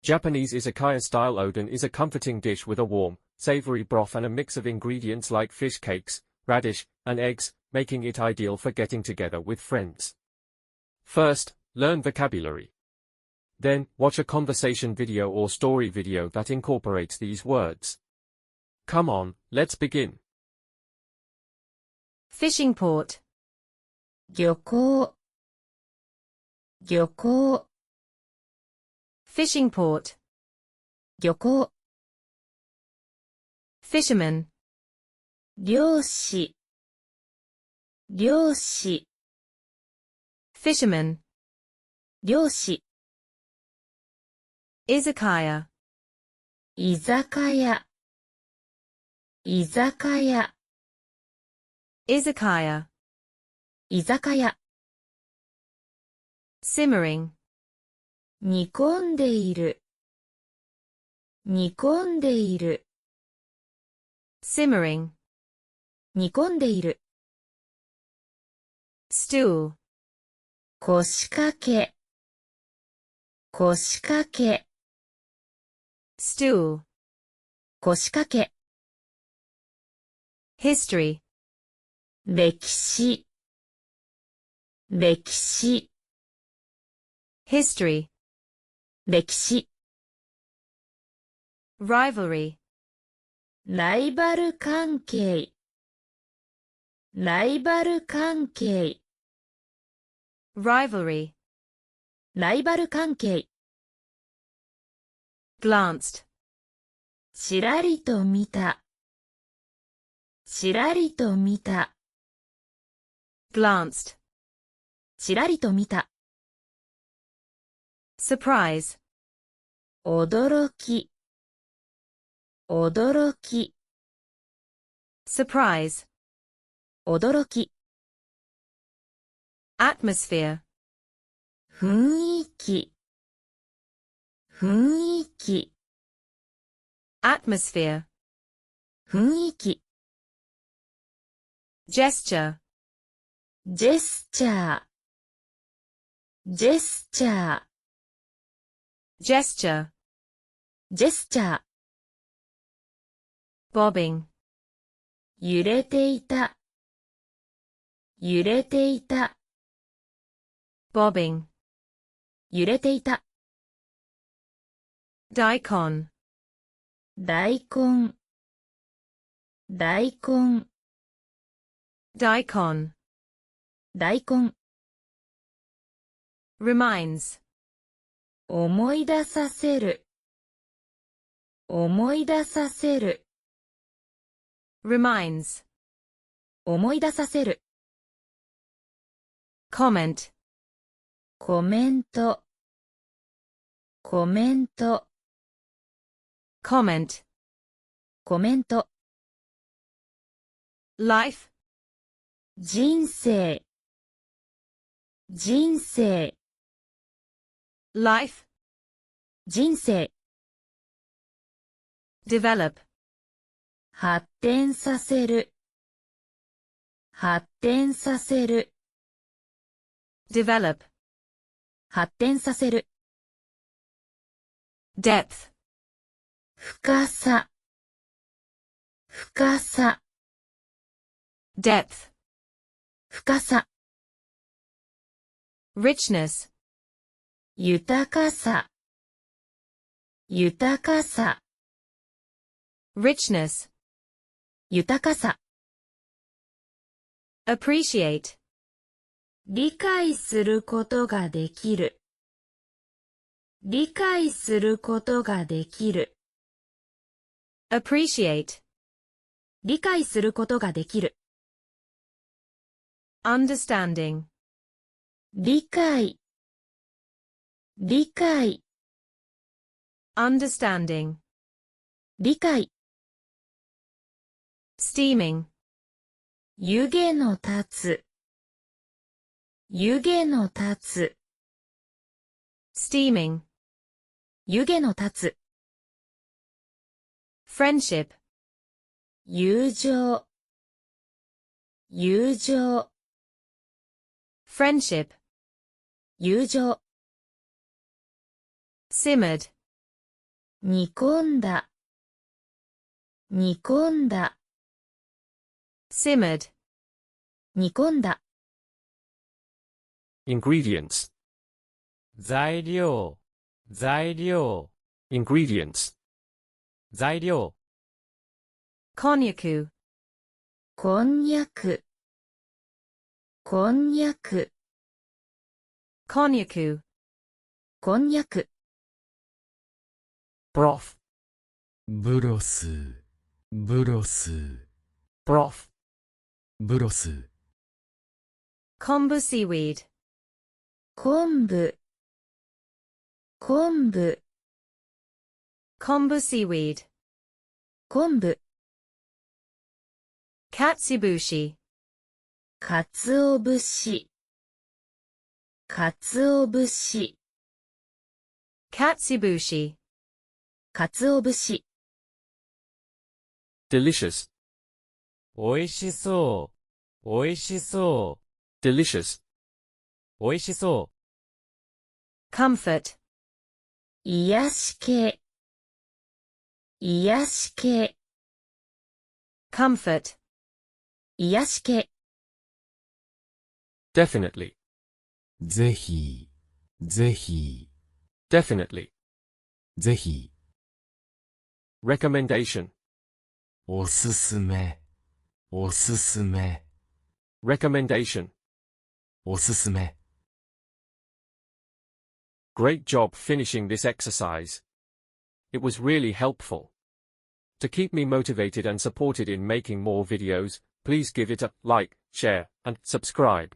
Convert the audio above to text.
Japanese izakaya-style Oden is a comforting dish with a warm, savory broth and a mix of ingredients like fish cakes, radish, and eggs, making it ideal for getting together with friends. First, learn vocabulary. Then, watch a conversation video or story video that incorporates these words. Come on, let's begin. Fishing port. 漁港漁港 Fishing port. 漁港 Fisherman. 漁師漁師 Fisherman. 漁師 Izakaya. 居酒屋居酒屋 Izakaya. 居酒屋 Simmering. 煮込んでいる煮込んでいる Simmering. 煮込んでいる Stool. 腰掛け腰掛け Stool. 腰掛け History. 歴史歴史 History. 歴史 Rivalry. ライバル関係ライバル関係 Rivalry. ライバル関係 Glanced. ちらりと見たちらりと見た Glanced. ちらりと見た Surprise. 驚き驚き Surprise. 驚き Atmosphere. 雰囲気雰囲気 Atmosphere. 雰囲気 Gesture. ジェスチャージェスチャー Gesture. ジェスチャー Bobbing. 揺れていた揺れていた Bobbing. 揺れていた Daikon. 大根大根 Daikon. 大根 Reminds. 思い出させる思い出させる Reminds. 思い出させる Comment. コメントコメント Comment. コメント Life. 人生人生 Life. 人生 Develop. 発展させる発展させる Develop. 発展させる Depth. 深さ深さ Depth. 深さ Richness. 豊かさ豊かさ Richness. 豊かさ Appreciate. 理解することができる理解することができる Appreciate. 理解することができる Understanding. 理解理解 Understanding. 理解 Steaming. 湯気の立つ湯気の立つ Steaming. 湯気の立つ Friendship. 友情友情 Friendship. 友情 Simmered. 煮込んだ、煮込んだ、simmered, 煮込んだ。Ingredients. 材料、材料、Ingredients. 材料、 konjaku, こんにゃく、こんにゃく、 konjaku, こんにゃく。Broth. ブロス、ブロス、 Broth. ブロス、 kombu seaweed, 昆布、昆布、 kombu seaweed, 昆布。katsubushi, かつお節、かつお節、 katsubushi, かつお節。Delicious. おいしそう、おいしそ Delicious. う、おいしそ comfort, 癒し系、癒し系、 comfort, 癒し系。Definitely. ぜひ、ぜひ、 Definitely. ぜひ、 Recommendation. おすすめ、おすすめ、 Recommendation. おすすめ。Great job finishing this exercise. It was really helpful. To keep me motivated and supported in making more videos, please give it a like, share, and subscribe.